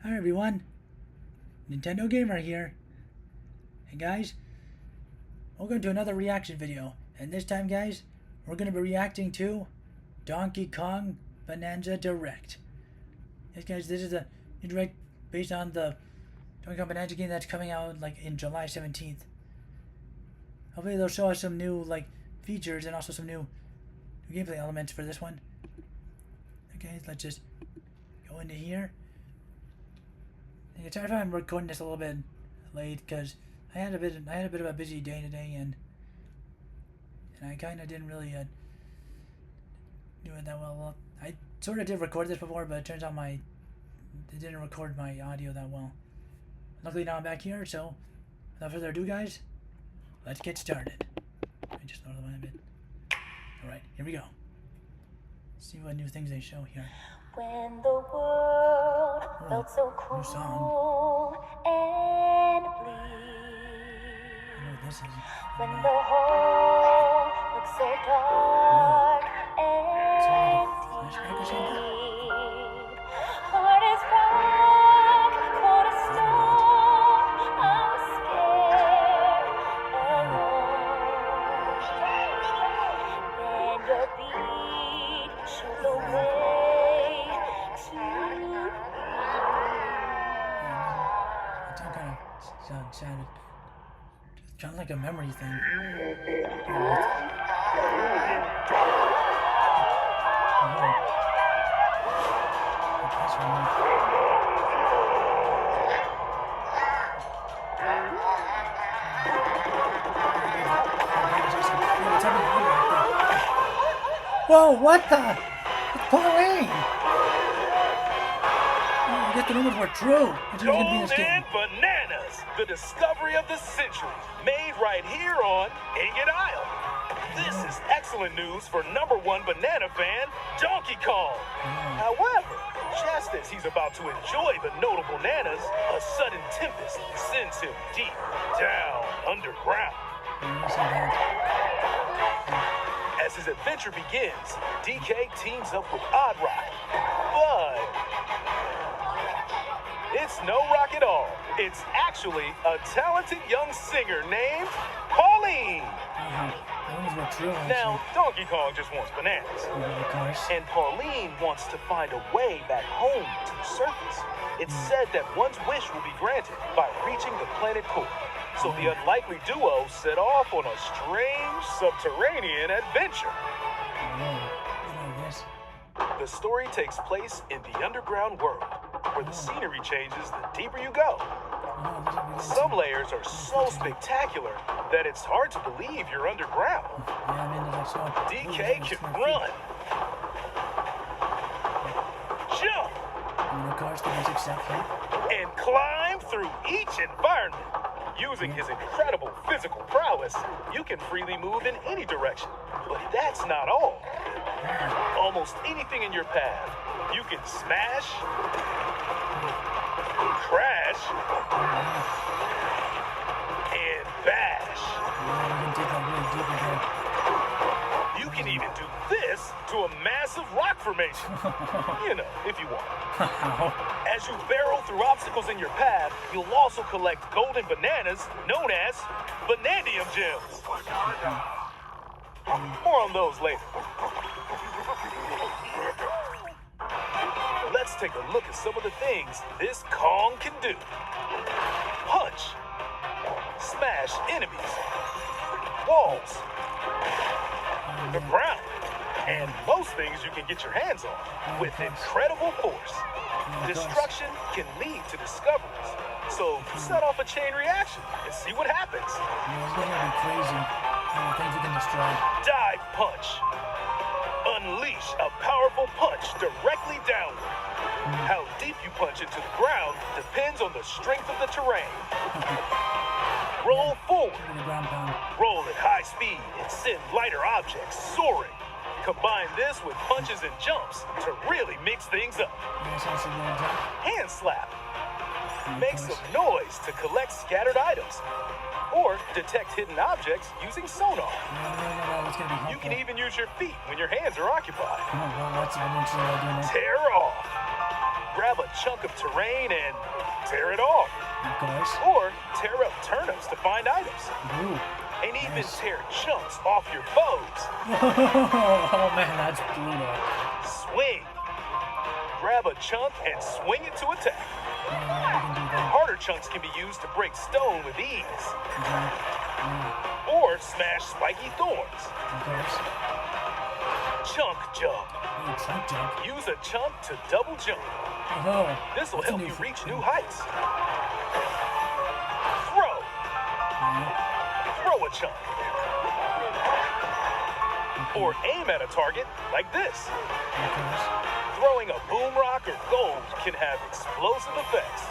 Hi everyone, Nintendo Gamer here. And guys, welcome to another reaction video. And this time guys, we're going to be reacting to Donkey Kong Bananza Direct. Yes guys, this is a new direct based on the Donkey Kong Bananza game that's coming out like in July 17th. Hopefully they'll show us some new like features and also some new gameplay elements for this one. Okay, let's just go into here. Sorry if I'm recording this a little bit late because I had a bit of a busy day today and I kind of didn't really do it that well. Well, I sort of did record this before, but it turns out it didn't record my audio that well. Luckily now I'm back here, so without further ado, guys, let's get started. I just loaded mine a bit. All right, here we go. Let's see what new things they show here. When the world felt so cruel and bleak, I know what this is. when the whole looked so dark and deep, heart is rock, caught a storm, I was scared and alone. Then your beat showed the way. Sounded kind of like a memory thing. Whoa, what the? It's Pauline! I guess the rumors were true. Golden Bananas, the discovery of the century, made right here on Ingot Isle. This is excellent news for #1 banana fan, Donkey Kong. However, just as he's about to enjoy the notable bananas, a sudden tempest sends him deep down underground. As his adventure begins, DK teams up with Odd Rock, but it's no rock at all. It's actually a talented young singer named Pauline. Now, Donkey Kong just wants bananas. And Pauline wants to find a way back home to the surface. It's said that one's wish will be granted by reaching the planet core. So the unlikely duo set off on a strange subterranean adventure. The story takes place in the underground world, where the scenery changes the deeper you go. Some layers are so spectacular that it's hard to believe you're underground. DK can run, jump, and climb through each environment. Using his incredible physical prowess, you can freely move in any direction. But that's not all. Almost anything in your path, you can smash, crash, and bash. You can even do this to a massive rock formation. You know, if you want. As you barrel through obstacles in your path, you'll also collect golden bananas known as Banandium gems. More on those later. Let's take a look at some of the things this Kong can do. Punch, smash enemies, walls, the ground, and most things you can get your hands on with incredible force. Destruction can lead to discoveries, so set off a chain reaction and see what happens. It's gonna be crazy. Things you can destroy. Dive punch. Unleash a powerful punch directly downward. How deep you punch into the ground depends on the strength of the terrain. Roll forward. Roll at high speed and send lighter objects soaring. Combine this with punches and jumps to really mix things up. Hand slap. Make some noise to collect scattered items. Or detect hidden objects using sonar. You can even use your feet when your hands are occupied. Tear off. grab a chunk of terrain and tear it off. Of course. Or tear up turnips to find items. Ooh. And even tear chunks off your foes. Oh man, that's brutal. Swing. Grab a chunk and swing it to attack. We can do that. Harder chunks can be used to break stone with ease. Or smash spiky thorns. Of course. Chunk jump. Ooh, chunk jump. Use a chunk to double jump. Oh. This will That's a help new you reach thing. new heights. Throw. Throw a chunk. Or aim at a target like this. Of course. Throwing a boom rock or gold can have explosive effects.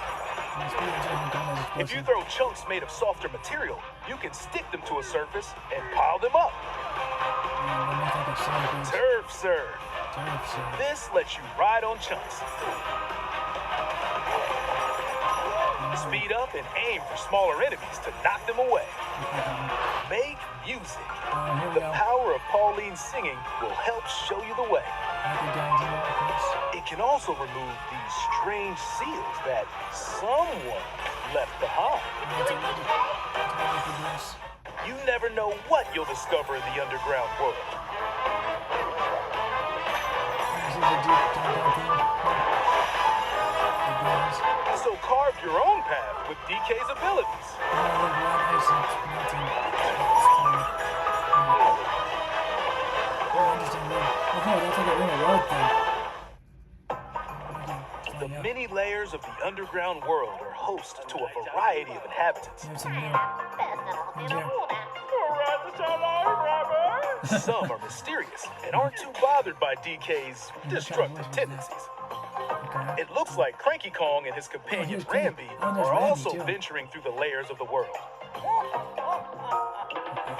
If you throw chunks made of softer material, you can stick them to a surface and pile them up. Turf serve. This lets you ride on chunks. Speed up and aim for smaller enemies to knock them away. Make music. Here we The go. power of Pauline's singing will help show you the way. It can also remove these strange seals that someone left behind. You never know what you'll discover in the underground world. So carve your own path with DK's abilities. The many layers of the underground world are host to a variety of inhabitants. Some are mysterious and aren't too bothered by DK's destructive tendencies. It looks like Cranky Kong and his companion Rambi are also venturing through the layers of the world.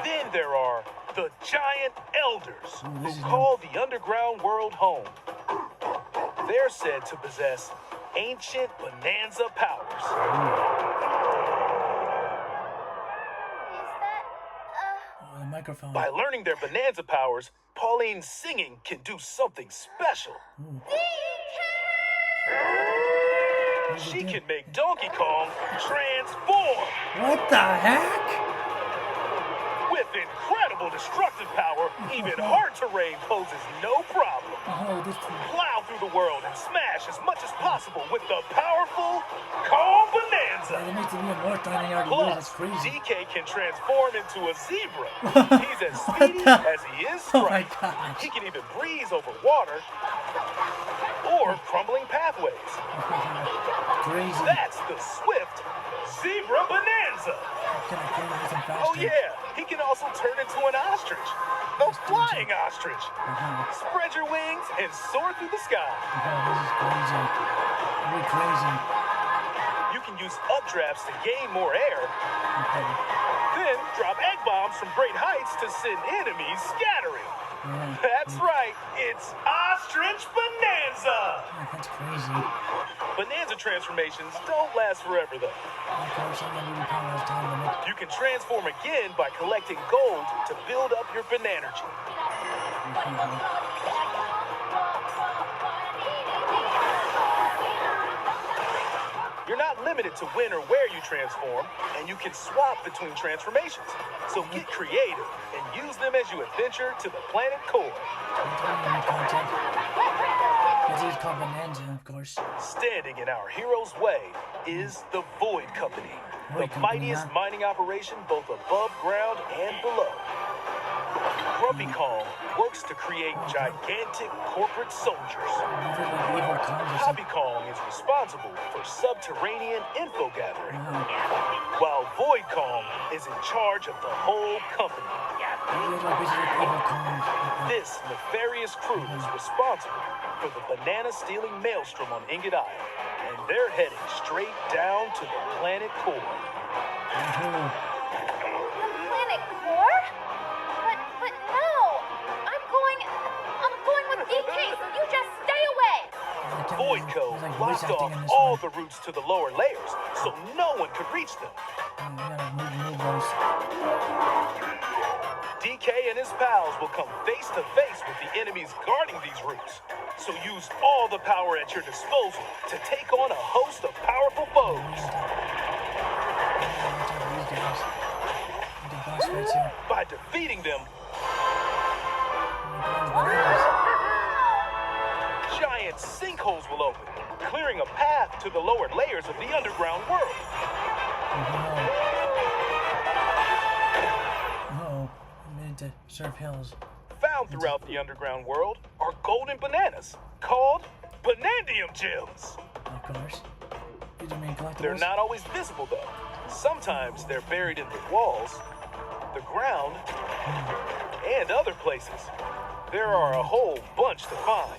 Then there are the Giant Elders, who call the underground world home. They're said to possess ancient Bananza powers. The microphone. By learning their Bananza powers, Pauline's singing can do something special. She can make Donkey Kong transform. What the heck? With incredible destructive power, even hard terrain poses no problem. Oh, this. Plow through the world and smash as much as possible with the powerful Kong Bananza. There needs to be a more time than I already is. That's Plus, crazy. DK can transform into a zebra. He's as What speedy the- as he is Oh my strong. gosh. He can even breeze over water or crumbling pathways. Crazy. That's the swift Zebra Bonanza. Can I kill anything faster? Oh yeah, he can also turn into an ostrich. The flying ostrich. Spread your wings and soar through the sky. This is crazy. Really crazy. You can use updrafts to gain more air. Then drop egg bombs from great heights to send enemies scattering. That's right, it's Ostrich Bonanza. That's crazy. Bonanza transformations don't last forever though. Of course, I'm not really proud of time limit. You can transform again by collecting gold to build up your Banergy. You're not limited to when or where you transform, and you can swap between transformations. So get creative and use them as you adventure to the planet core. This is called Bananza, of course. Standing in our hero's way is the Void Company, the Void Company, mightiest huh? mining operation both above ground and below. Grumpy Kong works to create gigantic corporate soldiers. These are like evil cons or Hobby something. Kong is responsible for subterranean info gathering, while Void Kong is in charge of the whole company. These are like basically evil cons. This nefarious crew is responsible for the banana stealing maelstrom on Ingot Isle, and they're heading straight down to the planet core. Oh, Planet core? But no! I'm going with DK, so you just stay away! I can't Void believe- Code it's like voice blocked acting off in this all one. the routes to the lower layers, so no one could reach them. We gotta move those. DK and his pals will come face to face with the enemies guarding these routes. So use all the power at your disposal to take on a host of powerful foes. By defeating them, giant sinkholes will open, clearing a path to the lower layers of the underground world. To surf hills. Found throughout the underground world are golden bananas called Banandium gems. Of course. These are main collectibles. They're not always visible though. Sometimes they're buried in the walls, the ground, and other places. There are a whole bunch to find.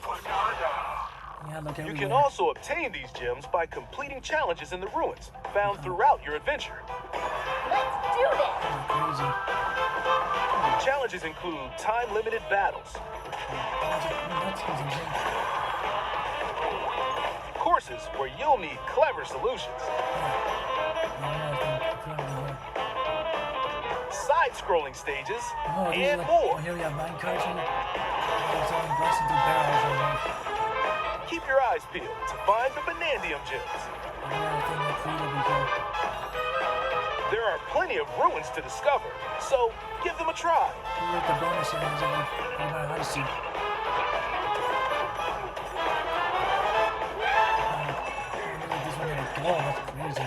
Yeah, look everywhere. You can also obtain these gems by completing challenges in the ruins found throughout your adventure. Let's do this! Crazy. Challenges include time-limited battles, courses where you'll need clever solutions, side-scrolling stages, and more. Here we have mine carts and blasting through barrels over there. Keep your eyes peeled to find the Banandium gems. There are plenty of ruins to discover, so give them a try. Look at the bonus areas of the Odyssey. This one had a goal, that's crazy.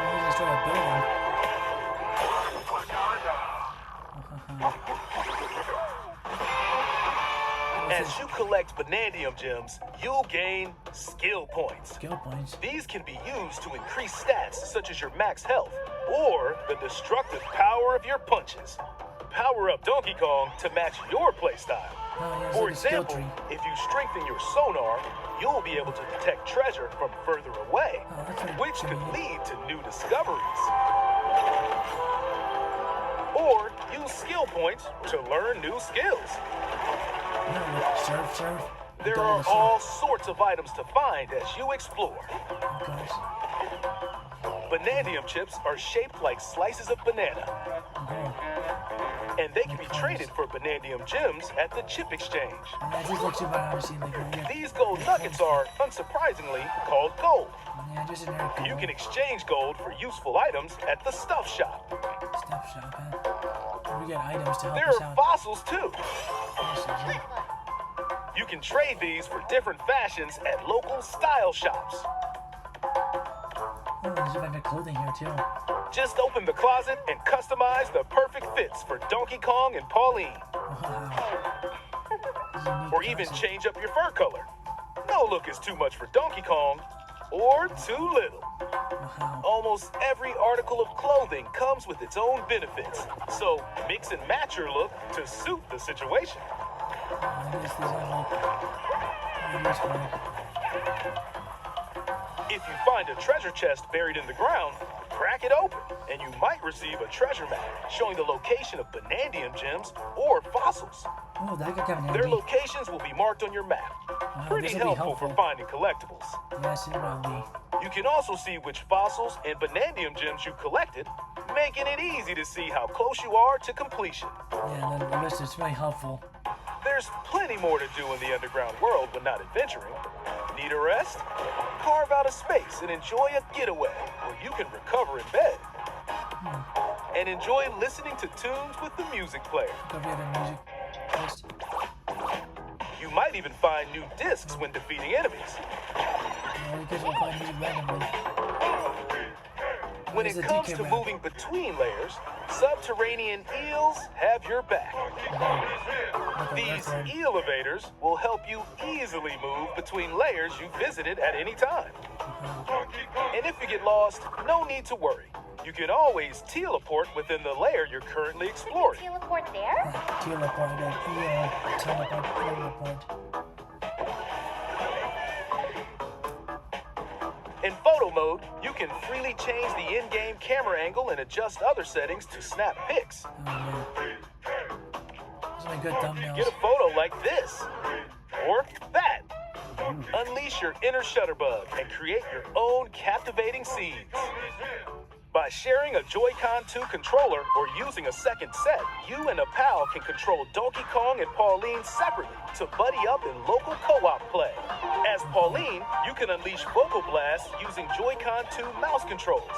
He just started building. As you collect Banandium gems, you'll gain skill points. Skill points. These can be used to increase stats such as your max health or the destructive power of your punches. Power up Donkey Kong to match your playstyle. For example, if you strengthen your sonar, you'll be able to detect treasure from further away, which could lead to new discoveries. Or use skill points to learn new skills. Surf. There are all sorts of items to find as you explore. Of course. Banandium chips are shaped like slices of banana. And they can be traded for Banandium gems at the chip exchange. Yeah, just like Super Odyssey, like right here. These gold nuggets are, unsurprisingly, called gold. Yeah, just an air You can exchange gold for useful items at the stuff shop. Stuff shop, huh? We get items to help There us are out. fossils too. Yeah. You can trade these for different fashions at local style shops. Oh, there's even clothing here too. Just open the closet and customize the perfect fits for Donkey Kong and Pauline. Wow. Or even change up your fur color. No look is too much for Donkey Kong or too little. Wow. Almost every article of clothing comes with its own benefits, so mix and match your look to suit the situation. I guess these have like useful. If you find a treasure chest buried in the ground, crack it open, and you might receive a treasure map showing the location of Banandium gems or fossils. Oh, that could come in Their handy. locations will be marked on your map. Pretty this will be helpful for helpful. finding collectibles. Yes, it will be. You can also see which fossils and Banandium gems you collected, making it easy to see how close you are to completion. Yeah, the list is really helpful. There's plenty more to do in the underground world when not adventuring. Need a rest? Carve out a space and enjoy a getaway where you can recover in bed. And enjoy listening to tunes with the music player. Go get a music list. You might even find new discs when defeating enemies. You guys will find music randomly. When There's it a comes DK to map. moving between layers, subterranean eels have your back. Like a These record. elevators will help you easily move between layers you visited at any time. And if you get lost, no need to worry. You can always teleport within the layer you're currently exploring. Teleport there? Teleport, teleport. In photo mode, you can freely change the in-game camera angle and adjust other settings to snap pics. Oh, yeah. Those are my good thumbnails. Get a photo like this, or that. Unleash your inner shutterbug and create your own captivating scenes. By sharing a Joy-Con 2 controller or using a second set, you and a pal can control Donkey Kong and Pauline separately to buddy up in local co-op play. As Pauline, you can unleash vocal blasts using Joy-Con 2 mouse controls.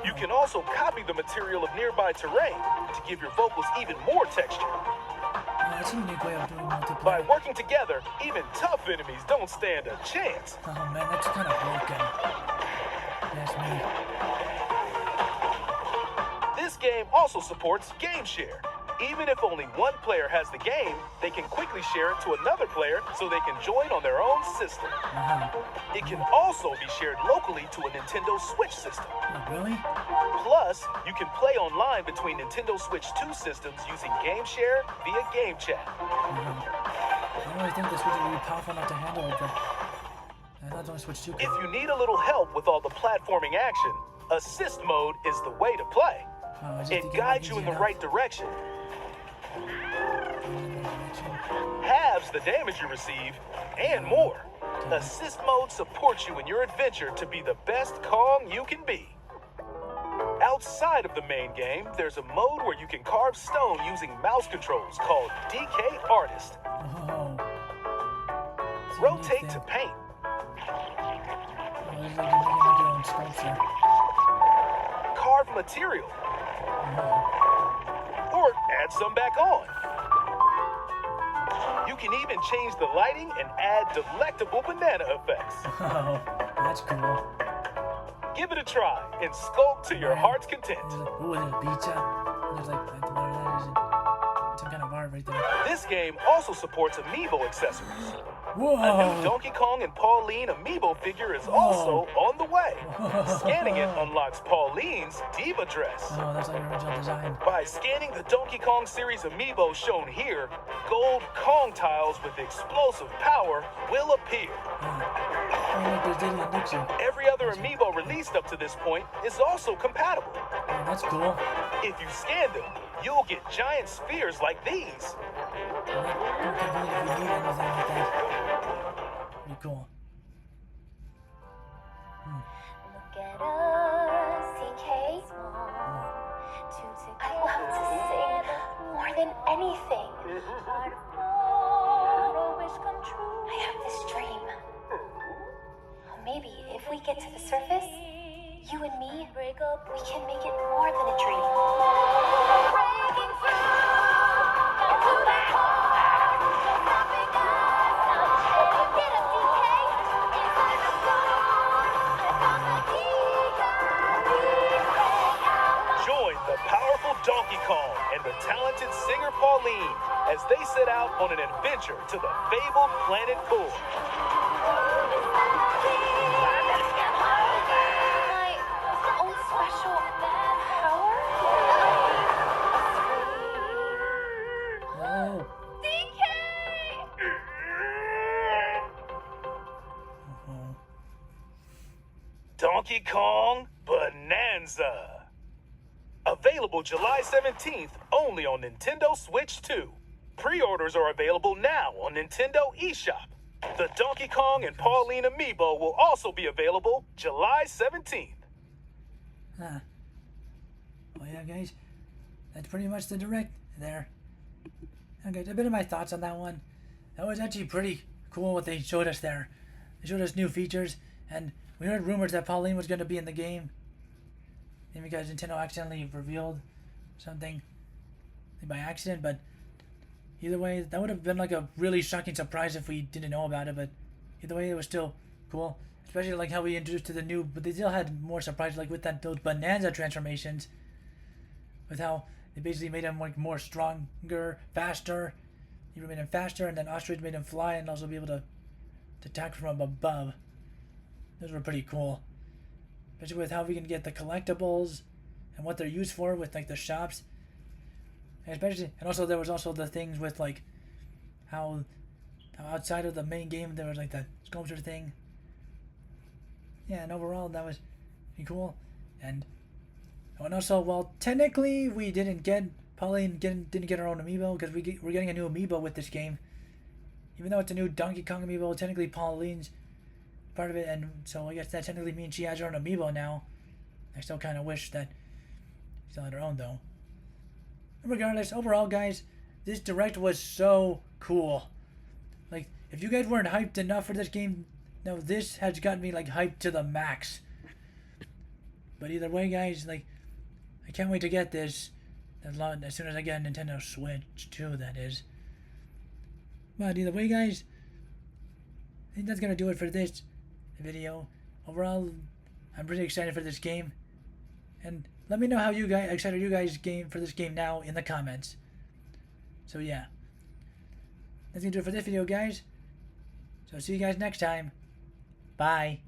You can also copy the material of nearby terrain to give your vocals even more texture. That's a unique way of doing multiplayer. By working together, even tough enemies don't stand a chance. Oh man, that's kind of broken. That's me. This game also supports Game Share. Even if only one player has the game, they can quickly share it to another player so they can join on their own system. It can also be shared locally to a Nintendo Switch system. Oh, really? Plus, you can play online between Nintendo Switch 2 systems using Game Share via Game Chat. I don't really think the Switch would be powerful enough to handle it, but I thought the Switch 2 could. If you need a little help with all the platforming action, Assist Mode is the way to play. Oh, It guides you in the right direction, halves the damage you receive, and more. Assist Mode supports you in your adventure to be the best Kong you can be. Outside of the main game, there's a mode where you can carve stone using mouse controls called DK Artist. Oh. Rotate to paint. Oh, it's like you're making like your own sculpture. Carve material. Or add some back on. You can even change the lighting and add delectable banana effects. Oh, that's cool. Give it a try and sculpt to your heart's content. There's like, ooh, there's a pizza. There's like, whatever that is. Some kind of art right there. This game also supports amiibo accessories. Whoa! A new Donkey Kong and Pauline amiibo figure is also on the way. Scanning it unlocks Pauline's diva dress. Oh, that's like the original design. By scanning the Donkey Kong series amiibo shown here, gold Kong tiles with explosive power will appear. Oh, look, there's Diddy and Nixon. Every other amiibo released up to this point is also compatible. Oh, that's cool. If you scan them, you'll get giant spheres like these. Don't convenient if you need anything like that. Pretty cool. Look at us, DK. I love to sing more than anything. I have this dream. Maybe if we get to the surface, you and me, we can make it more than a dream. Breaking through into the heart, stopping us now. Get up, DK, inside the storm. From the Join the powerful Donkey Kong and the talented singer Pauline as they set out on an adventure to the fabled planet Core. my own special power? Oh. DK! Oh. Donkey Kong Bananza. Available July 17th only on Nintendo Switch 2. Pre-orders are available now on Nintendo eShop. The Donkey Kong and Pauline amiibo will also be available July 17th. Huh. Well, yeah, guys. That's pretty much the direct there. Okay, a bit of my thoughts on that one. That was actually pretty cool what they showed us there. They showed us new features, and we heard rumors that Pauline was going to be in the game. Maybe because Nintendo accidentally revealed something by accident, but either way, that would have been like a really shocking surprise if we didn't know about it, but either way, it was still cool. Especially like how we introduced to the new, but they still had more surprises like with that those Bananza transformations. With how they basically made him like more stronger, faster. You made him faster, and then Ostrich made him fly and also be able to attack from above. Those were pretty cool. Especially with how we can get the collectibles and what they're used for with like the shops. And especially, and also there was also the things with like how outside of the main game there was like the sculpture thing. Yeah, and overall that was pretty cool. And also, well, technically we didn't get Pauline didn't get our own amiibo because we're getting a new amiibo with this game. Even though it's a new Donkey Kong amiibo, technically Pauline's part of it, and so I guess that technically means she has her own amiibo now. I still kind of wish that still had her own though. Regardless, overall, guys, this Direct was so cool. Like, if you guys weren't hyped enough for this game, now this has got me like hyped to the max. But either way, guys, like, I can't wait to get this as soon as I get a Nintendo Switch 2, that is. But either way, guys, I think that's gonna do it for this video. Overall, I'm pretty excited for this game, and let me know how excited you guys for this game now in the comments. So yeah, that's gonna do it for this video, guys. So see you guys next time. Bye.